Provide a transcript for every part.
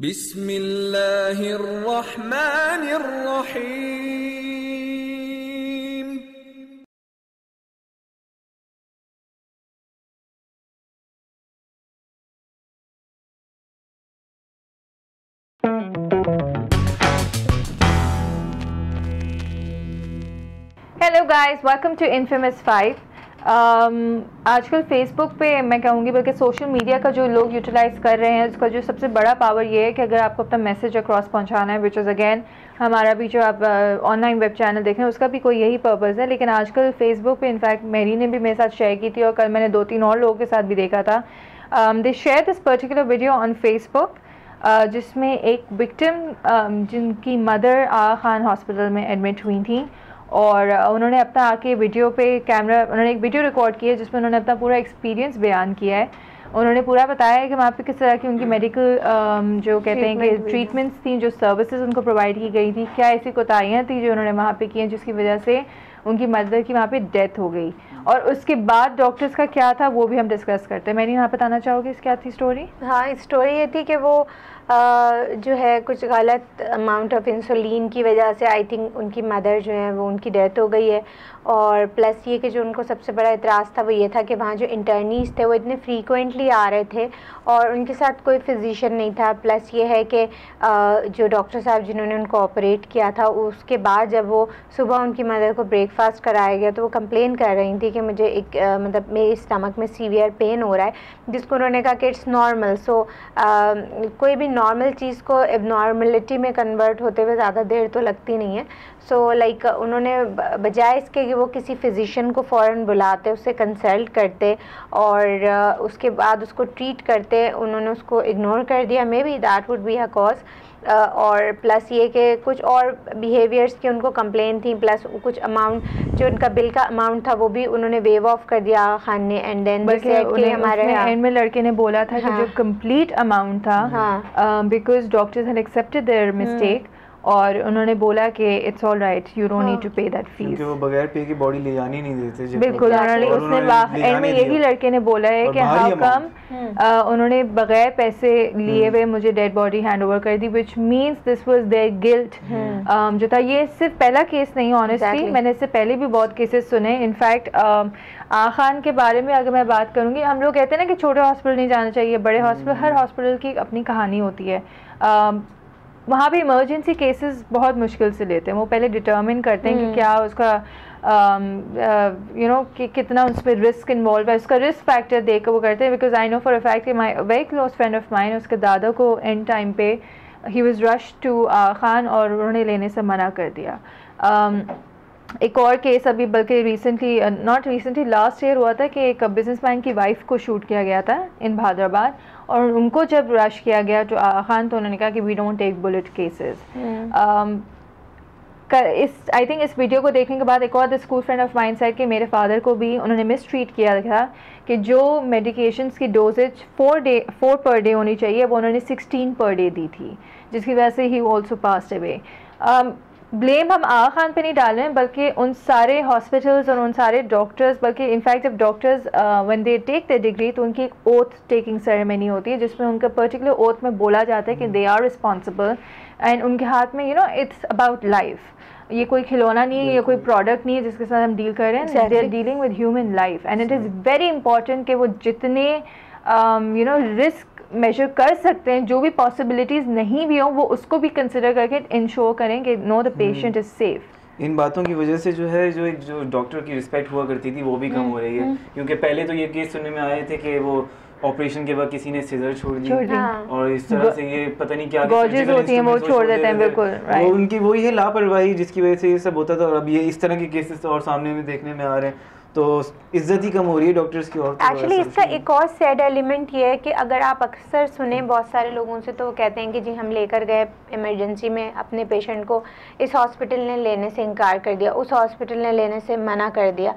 बिस्मिल्लाहिर्रहमानिर्रहीम। Hello guys, welcome to infamous 5। आजकल Facebook पे मैं कहूँगी बल्कि सोशल मीडिया का जो लोग यूटिलाइज़ कर रहे हैं, उसका जो सबसे बड़ा पावर ये है कि अगर आपको अपना मैसेज अक्रॉस पहुँचाना है, विच इज़ अगेन हमारा भी जो आप ऑनलाइन वेब चैनल देख रहे हैं उसका भी कोई यही पर्पज़ है। लेकिन आजकल फेसबुक पे इनफैक्ट मेरी ने भी मेरे साथ शेयर की थी और कल मैंने 2-3 और लोगों के साथ भी देखा था। They share this particular video on Facebook जिसमें एक विक्टिम जिनकी मदर आगा खान हॉस्पिटल में एडमिट हुई थी और उन्होंने अपना आके वीडियो पे कैमरा उन्होंने एक वीडियो रिकॉर्ड किया है जिसमें उन्होंने अपना पूरा एक्सपीरियंस बयान किया है। उन्होंने पूरा बताया है कि वहाँ पे किस तरह की उनकी मेडिकल जो कहते हैं कि ट्रीटमेंट्स थी, जो सर्विसेज उनको प्रोवाइड की गई थी, क्या ऐसी कोताहियाँ थी जो उन्होंने वहाँ पे की हैं जिसकी वजह से उनकी मदर की वहाँ पे डेथ हो गई, और उसके बाद डॉक्टर्स का क्या था वो भी हम डिस्कस करते हैं। मैंने यहाँ बताना चाहोगी क्या थी स्टोरी? हाँ, स्टोरी ये थी कि वो जो है कुछ गलत अमाउंट ऑफ इंसुलिन की वजह से आई थिंक उनकी मदर जो है वो उनकी डेथ हो गई है। और प्लस ये कि जो उनको सबसे बड़ा एतराज़ था वो ये था कि वहाँ जो इंटर्नीज थे वो इतने फ्रीक्वेंटली आ रहे थे और उनके साथ कोई फिजिशियन नहीं था। प्लस ये है कि जो डॉक्टर साहब जिन्होंने उनको ऑपरेट किया था उसके बाद जब वो सुबह उनकी मदर को ब्रेकफास्ट कराया गया तो वो कंप्लेन कर रही थी कि मुझे एक मतलब मेरे स्टमक में सीवियर पेन हो रहा है, जिसको उन्होंने कहा कि इट्स नॉर्मल। सो कोई भी नॉर्मल चीज़ को एबनॉर्मलिटी में कन्वर्ट होते हुए ज़्यादा देर तो लगती नहीं है। सो लाइक उन्होंने बजाय इसके कि वो किसी फिजिशियन को फ़ौरन बुलाते, उससे कंसल्ट करते और उसके बाद उसको ट्रीट करते, उन्होंने उसको इग्नोर कर दिया। May be that would be a cause. और प्लस ये कि कुछ और बिहेवियर्स की उनको कंप्लेन थी, प्लस कुछ अमाउंट जो उनका बिल का अमाउंट था वो भी उन्होंने वेव ऑफ कर दिया आगा खान ने। एंड देन हमारे एंड में लड़के ने बोला था कि जो कंप्लीट अमाउंट था because doctors had accepted their mistake और उन्होंने बोला कि it's all right, you don't need to pay that fees, क्योंकि वो बगैर पे की बॉडी ले जानी नहीं देते। बिल्कुल, उसने एंड में यही लड़के ने बोला है कि हाउ कम उन्होंने बगैर पैसे लिए हुए मुझे डेड बॉडी हैंड ओवर कर दी, which means this was their guilt जो था। ये सिर्फ पहला केस नहीं, ऑनेस्टली मैंने इससे पहले भी बहुत केसेस सुने। इनफैक्ट आगा खान के बारे में अगर मैं बात करूँगी, हम लोग कहते हैं ना कि छोटे हॉस्पिटल नहीं जाना चाहिए, बड़े हॉस्पिटल, हर हॉस्पिटल की अपनी कहानी होती है। वहाँ पे इमरजेंसी केसेस बहुत मुश्किल से लेते हैं, वो पहले डिटर्मिन करते हैं कि क्या उसका यू नो कि कितना उस पर रिस्क इन्वॉल्व है, उसका रिस्क फैक्टर देख कर वो करते हैं। Because I know for a fact कि my very close friend of mine, उसके दादा को एंड टाइम पे ही was rush to Aga Khan और उन्होंने लेने से मना कर दिया। एक और केस अभी बल्कि recently not recently last year हुआ था कि एक बिजनेसमैन की वाइफ को शूट किया गया था इन हैदराबाद, और उनको जब रश किया गया तो आगा खान तो उन्होंने कहा कि we don't take bullet cases. I think इस वीडियो को देखने के बाद एक और school friend of mine said कि मेरे फादर को भी उन्होंने मिस ट्रीट किया था कि जो मेडिकेशंस की डोजेज 4 पर डे होनी चाहिए वो उन्होंने 16 पर डे दी थी, जिसकी वजह से he also passed away. Blame हम आगा खान पे नहीं डाल रहे हैं बल्कि उन सारे हॉस्पिटल्स और उन सारे डॉक्टर्स, बल्कि इनफैक्ट जब doctors when they take the degree तो उनकी एक ओथ टेकिंग सेरेमनी होती है जिसमें उनका पर्टिकुलर ओथ में बोला जाता है कि दे आर रिस्पॉन्सिबल एंड उनके हाथ में you know it's about life, ये कोई खिलौना नहीं है, ये कोई प्रोडक्ट नहीं है जिसके साथ हम डील कर रहे हैं, they are dealing with human life and it is very important कि वो जितने यू नो रिस्क मेजर कर सकते हैं, जो भी पॉसिबिलिटीज़ नहीं भी हों वो उसको भी कंसिडर करके इंश्योर करें कि no the patient is safe. इन बातों की वजह से जो है जो डॉक्टर की रिस्पेक्ट हुआ करती थी वो भी कम हो रही है, क्योंकि पहले तो ये केस सुनने में आए थे कि वो ऑपरेशन के बाद किसी ने सीजर छोड़ दी और इस तरह से ये पता नहीं क्या गॉजेस होती हैं वो छोड़ देते हैं। बिल्कुल वो उनकी वही है लापरवाही जिसकी वजह से ये सब होता था, और अब ये इस तरह के केसेस और सामने में देखने में आ रहे हैं, तो इज्जत ही कम हो रही है डॉक्टर्स की। और एक्चुअली इसका एक और सैड एलिमेंट ये है कि अगर आप अक्सर सुने बहुत सारे लोगों से तो वो कहते हैं कि जी हम लेकर गए इमरजेंसी में अपने पेशेंट को, इस हॉस्पिटल ने लेने से इनकार कर दिया, उस हॉस्पिटल ने लेने से मना कर दिया।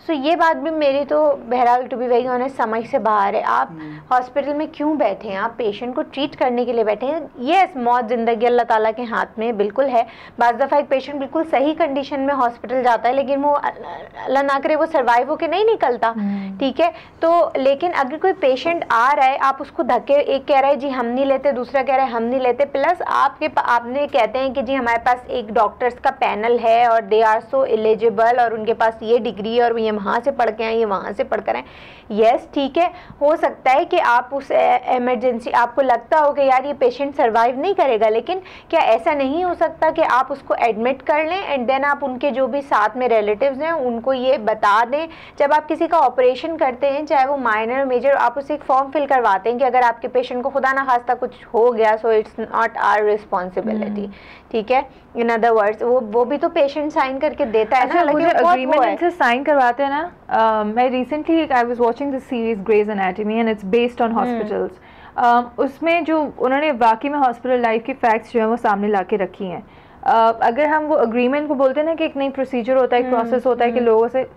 सो ये बात भी मेरी तो बहरहाल टू बी वेरी ऑनेस्ट समझ से बाहर है। आप हॉस्पिटल में क्यों बैठे हैं? आप पेशेंट को ट्रीट करने के लिए बैठे हैं। यस, मौत ज़िंदगी अल्लाह ताला के हाथ में बिल्कुल है। बाज़ दफ़ा एक पेशेंट बिल्कुल सही कंडीशन में हॉस्पिटल जाता है लेकिन वो अल्लाह ना करे वो सर्वाइव होके नहीं निकलता, ठीक है। तो लेकिन अगर कोई पेशेंट आ रहा है, आप उसको धक्के, एक कह रहा है जी हम नहीं लेते, दूसरा कह रहा है हम नहीं लेते, प्लस आपने कहते हैं कि जी हमारे पास एक डॉक्टर्स का पैनल है और दे आर सो एलिजिबल और उनके पास ये डिग्री और ये वहाँ से पढ़ के आए, ये वहाँ से पढ़ कर आए। यस, ठीक है, हो सकता है कि आप उस इमरजेंसी, आपको लगता हो कि यार ये पेशेंट सर्वाइव नहीं करेगा, लेकिन क्या ऐसा नहीं हो सकता कि आप उसको एडमिट कर लें एंड देन आप उनके जो भी साथ में रिलेटिव्स हैं उनको ये बता दें। जब आप किसी का ऑपरेशन करते हैं, चाहे वो माइनर मेजर, आप उसे एक फॉर्म फिल करवाते हैं कि अगर आपके पेशेंट को खुदा ना खास्ता कुछ हो गया, so it's not our responsibility, ठीक है। इन अदर वर्ड्स वो भी तो पेशेंट साइन करके देता है। अच्छा, मुझे एग्रीमेंट इनसे साइन करवाते हैं ना। मैं recently I was watching this series Grey's Anatomy and it's based on hospitals. उसमें जो उन्होंने वाकई में हॉस्पिटल लाइफ की फैक्ट्स जो है वो सामने ला के रखी हैं। अगर हम वो एग्रीमेंट को बोलते हैं ना कि एक नई प्रोसीजर होता है, एक प्रोसेस होता है कि लोगों से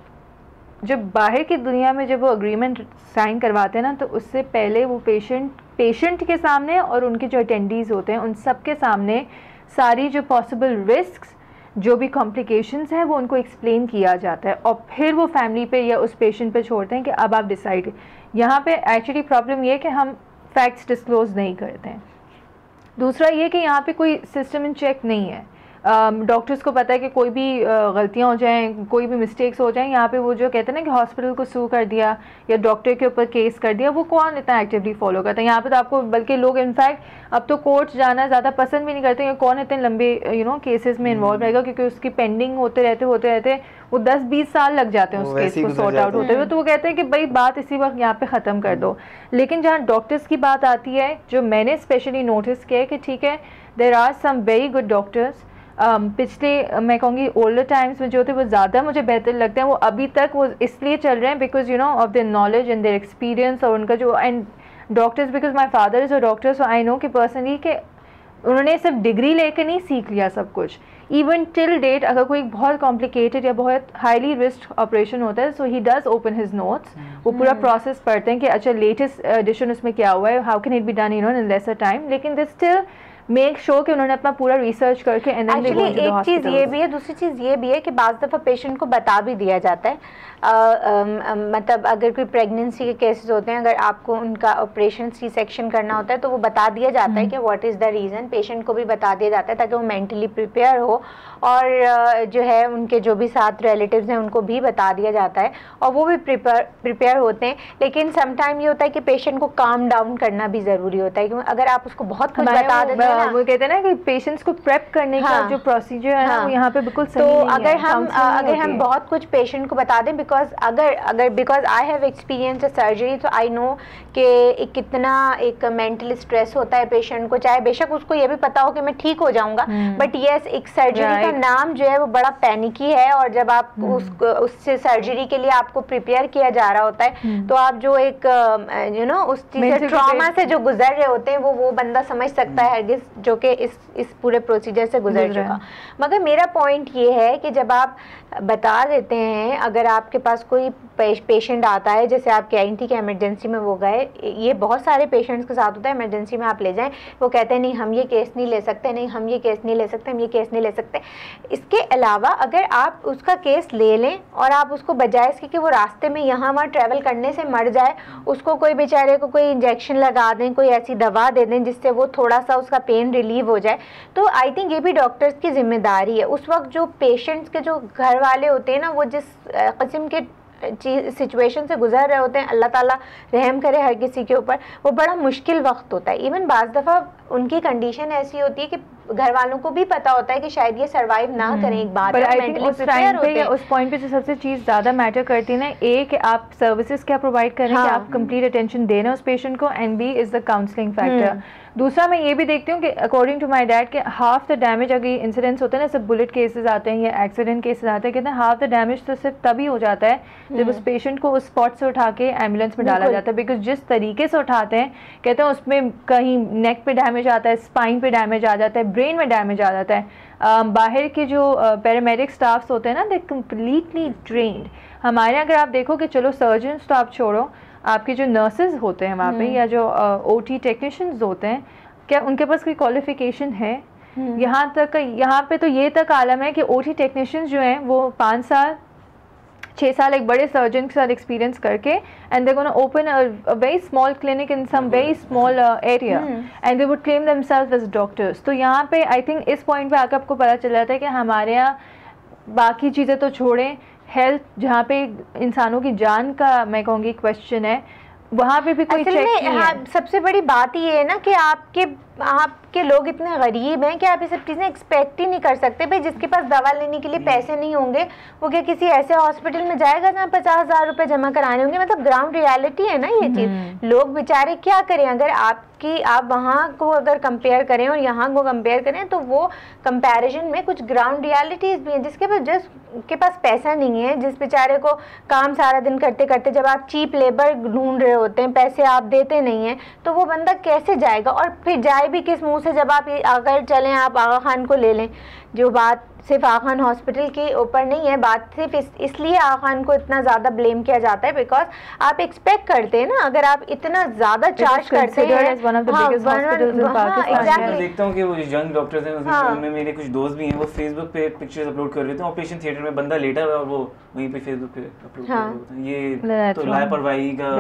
जब बाहर की दुनिया में जब वो एग्रीमेंट साइन करवाते हैं ना, तो उससे पहले वो पेशेंट के सामने और उनके जो अटेंडीज़ होते हैं उन सब के सामने सारी जो पॉसिबल रिस्क्स, जो भी कॉम्प्लिकेशंस हैं वो उनको एक्सप्लेन किया जाता है और फिर वो फैमिली पे या उस पेशेंट पे छोड़ते हैं कि अब आप डिसाइड। यहाँ पे एक्चुअली प्रॉब्लम ये है कि हम फैक्ट्स डिस्क्लोज नहीं करते हैं। दूसरा ये कि यहाँ पे कोई सिस्टम इन चेक नहीं है। डॉक्टर्स को पता है कि कोई भी गलतियाँ हो जाएं, कोई भी मिस्टेक्स हो जाएं, यहाँ पे वो जो कहते हैं ना कि हॉस्पिटल को सू कर दिया या डॉक्टर के ऊपर केस कर दिया, वो कौन इतना एक्टिवली फॉलो करता है। यहाँ पे तो आपको बल्कि लोग इनफैक्ट अब तो कोर्ट जाना ज़्यादा पसंद भी नहीं करते हैं। कौन इतने लंबे केसेस में इन्वॉल्व रहेगा, क्योंकि उसकी पेंडिंग होते रहते वो 10-20 साल लग जाते हैं उस केस को सॉर्ट आउट होते हुए। तो वो कहते हैं कि भाई बात इसी वक्त यहाँ पे ख़त्म कर दो। लेकिन जहाँ डॉक्टर्स की बात आती है, जो मैंने स्पेशली नोटिस किया है कि ठीक है, there are some very good doctors. पिछले मैं कहूँगी ओल्डर टाइम्स में जो थे वो ज़्यादा मुझे बेहतर लगते हैं। वो अभी तक वो इसलिए चल रहे हैं because of their knowledge and their experience और उनका जो and doctors, because my father is a doctor, so I know कि पर्सनली कि उन्होंने सिर्फ डिग्री लेकर नहीं सीख लिया सब कुछ। इवन टिल डेट अगर कोई बहुत कॉम्प्लिकेटेड या बहुत हाईली रिस्क ऑपरेशन होता है, so he does open his notes, वो पूरा प्रोसेस पढ़ते हैं कि अच्छा लेटेस्ट एडिशन उसमें क्या हुआ है, how can it be done in lesser time. लेकिन दिस स्टिल मेक श्योर कि उन्होंने अपना पूरा रिसर्च करके एंड देन एक चीज़ ये भी है, दूसरी चीज़ ये भी है कि बाज़ दफ़ा पेशेंट को बता भी दिया जाता है। मतलब अगर कोई प्रेगनेंसी के केसेस होते हैं, अगर आपको उनका ऑपरेशन सी सेक्शन करना होता है तो वो बता दिया जाता है कि what is the reason. Patient को भी बता दिया जाता है ताकि वो मेंटली प्रिपेयर हो, और जो है उनके जो भी साथ रिलेटिव्स हैं उनको भी बता दिया जाता है और वो भी प्रिपेयर होते हैं। लेकिन समटाइम ये होता है कि पेशेंट को काम डाउन करना भी ज़रूरी होता है, क्योंकि अगर आप उसको बहुत कुछ बता देते हैं ना, वो कहते हैं ना कि पेशेंट्स को प्रेप करने का जो प्रोसीजर है ना वो यहाँ पे बिल्कुल सही नहीं है। अगर हम बहुत कुछ पेशेंट को बता दें, because I have experience a surgery, तो आई नो कि कितना एक मेंटल स्ट्रेस होता है पेशेंट को, चाहे बेशक उसको ये भी पता हो कि मैं ठीक हो जाऊंगा, बट यस एक सर्जरी का नाम जो है वो बड़ा पैनिकी है। और जब आप उससे सर्जरी के लिए आपको प्रिपेयर किया जा रहा होता है, तो आप जो एक उस चीज से ट्रॉमा से जो गुजर रहे होते हैं वो बंदा समझ सकता है जो कि इस पूरे प्रोसीजर से गुजर चुका। मगर मेरा पॉइंट ये है कि जब आप बता देते हैं, अगर आपके पास कोई पेशेंट आता है, जैसे आप कह रही थी कि इमरजेंसी में वो गए, ये बहुत सारे पेशेंट्स के साथ होता है, इमरजेंसी में आप ले जाएं, वो कहते हैं नहीं हम ये केस नहीं ले सकते, नहीं हम ये केस नहीं ले सकते, हम ये केस नहीं ले सकते। इसके अलावा अगर आप उसका केस ले लें और आप उसको बजाय इसके कि वो रास्ते में यहाँ वहाँ ट्रैवल करने से मर जाए, उसको कोई बेचारे को कोई इंजेक्शन लगा दें, कोई ऐसी दवा दे दें जिससे वो थोड़ा सा उसका पेन रिलीव हो जाए, तो आई थिंक ये भी डॉक्टर्स की जिम्मेदारी है। उस वक्त जो पेशेंट्स के जो घर वाले होते हैं ना, वो जिस किस्म के सिचुएशन से गुजर रहे होते हैं, अल्लाह ताला रहम करे हर किसी के ऊपर, वो बड़ा मुश्किल वक्त होता है। इवन बाज़ दफ़ा उनकी कंडीशन ऐसी होती है कि घर वालों को भी पता होता है कि शायद ये सर्वाइव ना करें, एक बात है, मेंटली प्रिपेयर होते हैं। उस पॉइंट पे जो सबसे चीज़ ज़्यादा मैटर करती है ना, एक आप सर्विसेज क्या प्रोवाइड कर रहे हैं, आप कंप्लीट अटेंशन दे रहे हैं उस पेशेंट को, and B is the counselling factor. दूसरा मैं ये भी देखती हूँ कि अकॉर्डिंग टू माय डैड कि हाफ द डैमेज, अगर इंसिडेंट्स होते हैं ना, सिर्फ बुलेट केसेस आते हैं या एक्सीडेंट केसेस आते हैं, कहते हैं हाफ द डैमेज तो सिर्फ तभी हो जाता है जब उस पेशेंट को उस स्पॉट से उठा के एम्बुलेंस में डाला जाता है। बिकॉज जिस तरीके से उठाते हैं, कहते हैं उसमें कहीं नेक पे डैमेज आता है, स्पाइन पे डैमेज आ जाता है, ब्रेन में डैमेज आ जाता है। बाहर के जो पैरामेडिक स्टाफ्स होते हैं ना, दे कम्प्लीटली ट्रेन्ड। हमारे अगर आप देखो कि चलो सर्जन्स तो आप छोड़ो, आपके जो नर्सेज होते हैं वहाँ पे या जो OT टेक्नीशियंस होते हैं, क्या उनके पास कोई क्वालिफिकेशन है? यहाँ पे तो ये तक आलम है कि OT टेक्नीशियंस जो हैं वो 5 साल 6 साल एक बड़े सर्जन के साथ एक्सपीरियंस करके and they gonna open a very small clinic in some very small area and they would claim themselves as doctors. तो यहाँ पे आई थिंक इस पॉइंट पे आकर आपको पता चल जाता है कि हमारे यहाँ बाकी चीज़ें तो छोड़ें, हेल्थ जहाँ पे इंसानों की जान का मैं कहूँगी क्वेश्चन है, वहाँ पे भी कोई चेक नहीं है। सबसे बड़ी बात ये है ना कि आपके लोग इतने गरीब हैं कि आप ये सब चीज़ें एक्सपेक्ट ही नहीं कर सकते। भाई जिसके पास दवा लेने के लिए पैसे नहीं होंगे वो क्या किसी ऐसे हॉस्पिटल में जाएगा जहाँ 50,000 रुपये जमा कराने होंगे? मतलब ग्राउंड रियलिटी है ना ये चीज़। लोग बेचारे क्या करें? अगर आप वहाँ को अगर कंपेयर करें और यहाँ को कंपेयर करें तो वो कंपैरिजन में कुछ ग्राउंड रियलिटीज़ भी हैं। जिसके पास पैसा नहीं है, जिस बेचारे को काम सारा दिन करते करते जब आप चीप लेबर ढूंढ रहे होते हैं, पैसे आप देते नहीं हैं, तो वो बंदा कैसे जाएगा? और फिर जाए भी किस मुंह से? जब आप अगर चलें आप आगा खान को ले लें, जो बात सिर्फ आगा खान हॉस्पिटल के ऊपर नहीं है, बात सिर्फ इसलिए आगा खान को इतना ज़्यादा ब्लेम किया जाता है बिकॉज आप एक्सपेक्ट करते हैं ना, अगर आप इतना ज़्यादा चार्ज करते हैं। देखता हूँ कि वो यंग डॉक्टर्स हैं, उनमें मेरे कुछ दोस्त भी हैं, वो फेसबुक पे पिक्चर्स अपलोड कर देते हैं, ऑपरेशन थिएटर में बंदा लेटा हुआ है और वो वहीं पे फेसबुक पे अपलोड कर देते हैं। ये तो लापरवाही का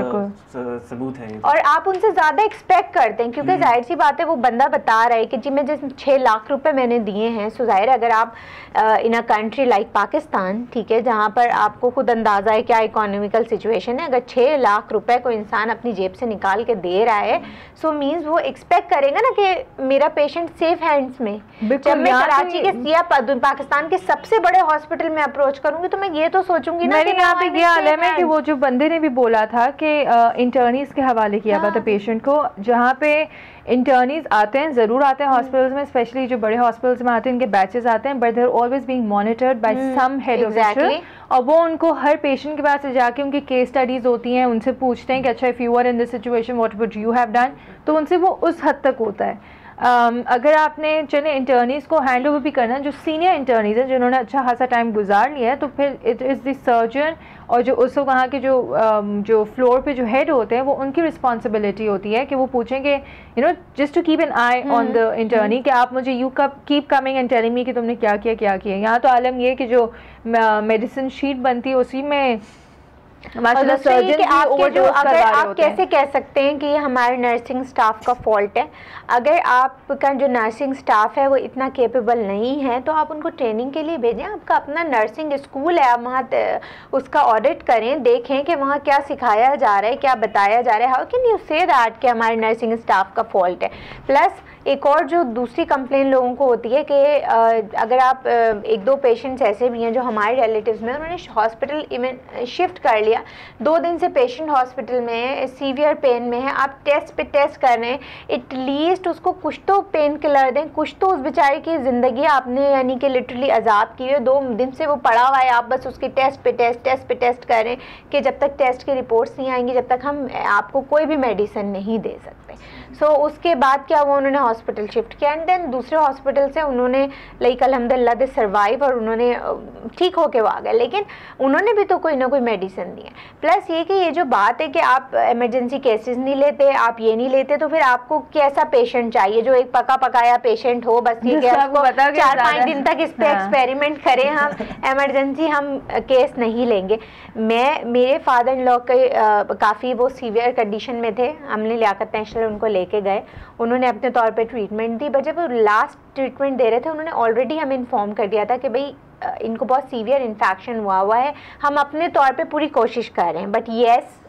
सबूत है। और आप उनसे ज़्यादा एक्सपेक्ट करते हैं क्योंकि जाहिर सी बात है वो बंदा बता रहा है कि जी मैं जिस 6 लाख रुपए मैंने दिए हैं, सो जाहिर अगर आप इन अ कंट्री लाइक पाकिस्तान, ठीक है, जहाँ पर आपको खुद अंदाज़ा है क्या इकोनॉमिकल सिचुएशन है, अगर 6 लाख रुपए को इंसान अपनी जेब से निकाल के दे रहा है, सो मीन्स वो एक्सपेक्ट करेगा ना कि मेरा पेशेंट सेफ हैंड्स में। जब मैं कराची के या पाकिस्तान के सबसे बड़े हॉस्पिटल में अप्रोच करूंगी तो मैं ये तो सोचूंगी ना कि यहाँ पे ये आलम है कि वो जो बंदे ने भी बोला था कि इंटर्नीज के हवाले किया हुआ था पेशेंट को, जहाँ पे इंटर्नीज आते हैं, ज़रूर आते हैं हॉस्पिटल्स में, स्पेशली जो बड़े हॉस्पिटल्स में आते हैं इनके बैचेस आते हैं, but they are always being monitored by some head official, और वो उनको हर पेशेंट के पास से जाके उनकी केस स्टडीज़ होती हैं, उनसे पूछते हैं कि अच्छा if you are in this situation what would you have done, तो उनसे वो उस हद तक होता है। अगर आपने चले इंटर्नीज़ को हैंड ओवर भी करना, जो सीनियर इंटर्नीज़ हैं जिन्होंने अच्छा खासा टाइम गुजार लिया है, तो फिर इट इज़ द सर्जन और जो उस वहाँ के जो फ्लोर पे जो हेड होते हैं वो उनकी रिस्पॉन्सिबिलिटी होती है कि वो पूछें कि you know just to keep an eye on the internee कि आप मुझे you keep coming and telling me कि तुमने क्या किया। यहाँ तो आलम ये कि जो मेडिसिन शीट बनती है उसी में माशाल्लाह सर्जन अगर आप कैसे कह सकते हैं कि ये हमारे नर्सिंग स्टाफ का फॉल्ट है? अगर आपका जो नर्सिंग स्टाफ है वो इतना केपेबल नहीं है तो आप उनको ट्रेनिंग के लिए भेजें। आपका अपना नर्सिंग स्कूल है, आप वहाँ उसका ऑडिट करें, देखें कि वहाँ क्या सिखाया जा रहा है, क्या बताया जा रहा है। How can you say that कि हमारे नर्सिंग स्टाफ का फॉल्ट है? प्लस एक और जो दूसरी कंप्लेन लोगों को होती है कि अगर आप 1-2 पेशेंट्स ऐसे भी हैं जो हमारे रिलेटिव्स में, उन्होंने हॉस्पिटल शिफ्ट कर लिया, 2 दिन से पेशेंट हॉस्पिटल में है, सीवियर पेन में है, आप टेस्ट पे टेस्ट कर रहे हैं, एटलीस्ट उसको कुछ तो पेन किलर दें, कुछ तो उस बेचारे की ज़िंदगी आपने यानी कि लिटरली आज़ाद की है। 2 दिन से वो पड़ा हुआ है, आप बस उसकी टेस्ट पे टेस्ट कर रहे हैं कि जब तक टेस्ट की रिपोर्ट्स नहीं आएंगी जब तक हम आपको कोई भी मेडिसिन नहीं दे सकते। सो उसके बाद क्या हुआ, उन्होंने हॉस्पिटल शिफ्ट किया एंड देन दूसरे हॉस्पिटल से उन्होंने लाइक अल्हम्दुलिल्लाह दे सर्वाइव और उन्होंने ठीक होके वो आ गए, लेकिन उन्होंने भी तो कोई ना कोई मेडिसिन दी है। प्लस ये कि ये जो बात है कि आप इमरजेंसी केसेस नहीं लेते, आप ये नहीं लेते, तो फिर आपको कैसा पेशेंट चाहिए जो एक पका पकाया पेशेंट हो, बस ये कि आपको 4-5 दिन तक इस पर एक्सपेरिमेंट करें, हम इमरजेंसी हम केस नहीं लेंगे। मेरे फादर इन लॉ के काफ़ी वो सीवियर कंडीशन में थे, हमने लियाकत नेशनल उनको लेके गए, उन्होंने अपने तौर पे ट्रीटमेंट दी, बट जब वो लास्ट ट्रीटमेंट दे रहे थे उन्होंने ऑलरेडी हमें इन्फॉर्म कर दिया था कि भाई इनको बहुत सीवियर इन्फेक्शन हुआ है, हम अपने तौर पे पूरी कोशिश कर रहे हैं, but yes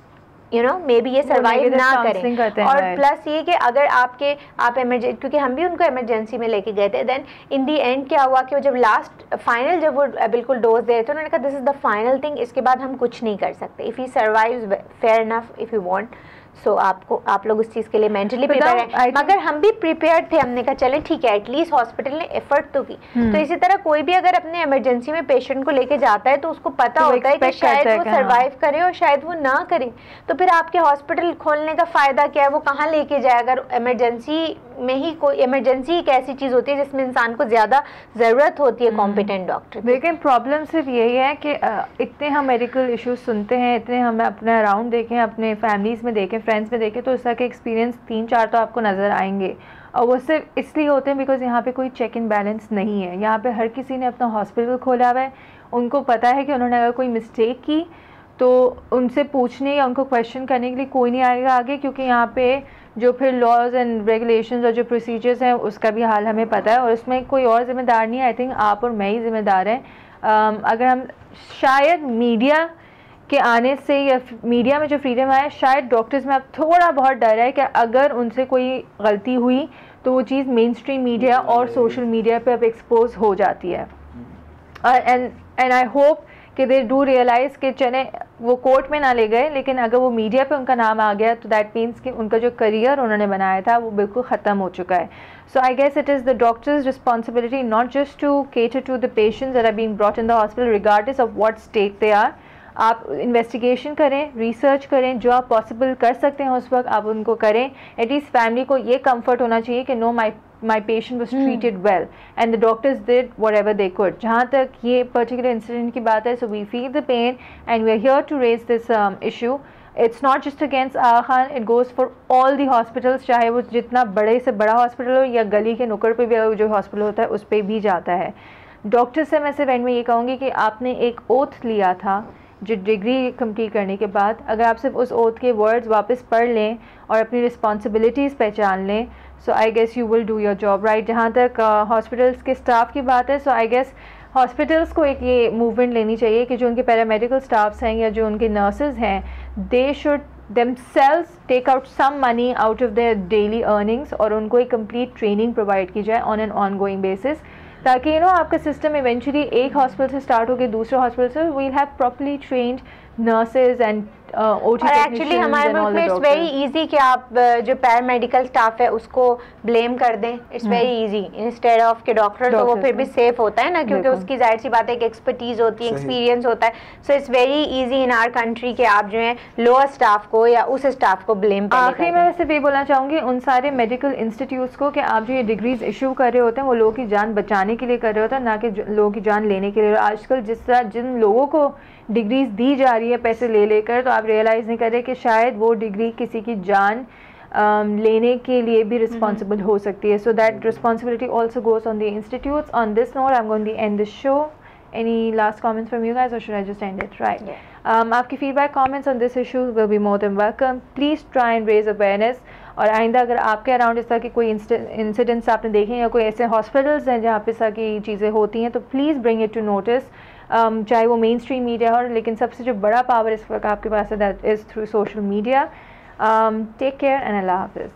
you know may be ये सर्वाइव ना करें। और प्लस ये कि अगर आप इमरजेंसी, क्योंकि हम भी उनको इमरजेंसी में लेके गए थे, देन इन दी एंड क्या हुआ कि वो जब लास्ट फाइनल जब वो बिल्कुल डोज दे रहे थे उन्होंने कहा this is the final thing, इसके बाद हम कुछ नहीं कर सकते। If he survives fair enough, if you want, so आप लोग उस चीज़ के लिए मेंटली प्रिपेयर हैं। मगर हम भी प्रिपेयर थे, हमने कहा चलें ठीक है, एटलीस्ट हॉस्पिटल ने एफर्ट तो की। तो इसी तरह कोई भी अगर अपने इमरजेंसी में पेशेंट को लेके जाता है तो उसको पता होता है कि शायद वो सर्वाइव करे और शायद वो ना करे, तो फिर आपके हॉस्पिटल खोलने का फ़ायदा क्या है? वो कहाँ लेके जाए? अगर इमरजेंसी में ही कोई इमरजेंसी एक ऐसी चीज़ होती है जिसमें इंसान को ज़्यादा ज़रूरत होती है कॉम्पिटेंट डॉक्टर। लेकिन प्रॉब्लम सिर्फ यही है कि इतने हम मेडिकल इश्यूज सुनते हैं, इतने हम अपने अराउंड देखें, अपने फैमिलीज़ में देखें, फ्रेंड्स में देखें, तो इस तरह के एक्सपीरियंस 3-4 तो आपको नज़र आएंगे, और वो सिर्फ इसलिए होते हैं बिकॉज यहाँ पे कोई चेक इन बैलेंस नहीं है। यहाँ पे हर किसी ने अपना हॉस्पिटल खोला हुआ है, उनको पता है कि उन्होंने अगर कोई मिस्टेक की तो उनसे पूछने या उनको क्वेश्चन करने के लिए कोई नहीं आएगा आगे, क्योंकि यहाँ पे जो फिर लॉज एंड रेगुलेशंस और जो प्रोसीजर्स हैं उसका भी हाल हमें पता है, और उसमें कोई और ज़िम्मेदार नहीं है। आई थिंक आप और मैं ही ज़िम्मेदार हैं। अगर हम शायद मीडिया के आने से या मीडिया में जो फ्रीडम आया, शायद डॉक्टर्स में अब थोड़ा बहुत डर है कि अगर उनसे कोई गलती हुई तो वो चीज़ मेन स्ट्रीम मीडिया और सोशल मीडिया पे अब एक्सपोज हो जाती है। एंड आई होप कि दे डू रियलाइज़ कि चले वो कोर्ट में ना ले गए, लेकिन अगर वो मीडिया पे उनका नाम आ गया तो दैट मीन्स कि उनका जो करियर उन्होंने बनाया था वो बिल्कुल ख़त्म हो चुका है। So I guess it is the doctor's responsibility not just to cater to the patients that are being brought in the hospital regardless of what state they are. आप इन्वेस्टिगेशन करें, रिसर्च करें, जो आप पॉसिबल कर सकते हैं उस वक्त आप उनको करें। एटलीस्ट फैमिली को ये कंफर्ट होना चाहिए कि no my patient was treated well and the doctors did whatever they could। जहाँ तक ये particular incident की बात है, so we feel the pain and we are here to raise this issue। It's not just against Aga Khan, it goes for all the hospitals, चाहे वो जितना बड़े से बड़ा हॉस्पिटल हो या गली के नुक्कड़ पे भी जो हॉस्पिटल होता है उस पर भी जाता है। डॉक्टर से मैं सिर्फ एंड में ये कहूँगी कि आपने एक ओथ लिया था जो डिग्री कंप्लीट करने के बाद, अगर आप सिर्फ उस ओथ के वर्ड्स वापस पढ़ लें और अपनी रिस्पॉन्सिबिलिटीज़ पहचान लें, so I guess you will do your job right. जहाँ तक हॉस्पिटल्स के स्टाफ की बात है, सो आई गेस हॉस्पिटल्स को एक ये मूवमेंट लेनी चाहिए कि जो उनके पैरामेडिकल स्टाफ्स हैं या जो उनके नर्सेज हैं, they should themselves take out some money out of their daily earnings और उनको एक complete training provide की जाए on an ongoing basis, ताकि आपका सिस्टम इवेंचुअली एक हॉस्पिटल से स्टार्ट होकर दूसरे हॉस्पिटल से will have properly trained nurses and OT actually हमारे मुल्क में इट्स वेरी इजी कि आप जो पैरामेडिकल स्टाफ है उसको ब्लेम कर दें। It's very easy instead of के डॉक्टर, तो वो फिर भी सेफ होता है ना, क्योंकि उसकी जाहिर सी बात है कि एक्सपर्टीज होती है, एक्सपीरियंस होता है। So it's very easy in our country कि आप जो है लोअर स्टाफ को या उस स्टाफ को ब्लेम करें। आखिरी में वैसे ये बोलना चाहूँगी उन सारे मेडिकल इंस्टीट्यूट्स को कि आप जो ये डिग्रीज इशू कर रहे होते हैं वो लोगों की जान बचाने के लिए कर रहे होते हैं, ना कि लोगों की जान लेने के लिए। आजकल जिन लोगों को डिग्रीज दी जा रही है पैसे ले लेकर, तो आप रियलाइज़ नहीं कर रहे कि शायद वो डिग्री किसी की जान लेने के लिए भी रिस्पॉन्सिबल हो सकती है। So that responsibility also goes on the institutes. On this note I am going to end this show. Any last comments from you guys, or should I just end it? Right. Yeah. आपकी feedback, comments on this issue will be more than welcome. Please try and raise awareness. और आइंदा अगर आपके around इस तरह की कोई incidents आपने देखे या कोई ऐसे हॉस्पिटल्स हैं जहाँ पे इस तरह की चीज़ें होती हैं, तो please bring it to notice, चाहे वो मेन स्ट्रीम मीडिया हो, लेकिन सबसे जो बड़ा पावर इस वक्त आपके पास है that is through social media. Take care and अल्लाह हाफिज़।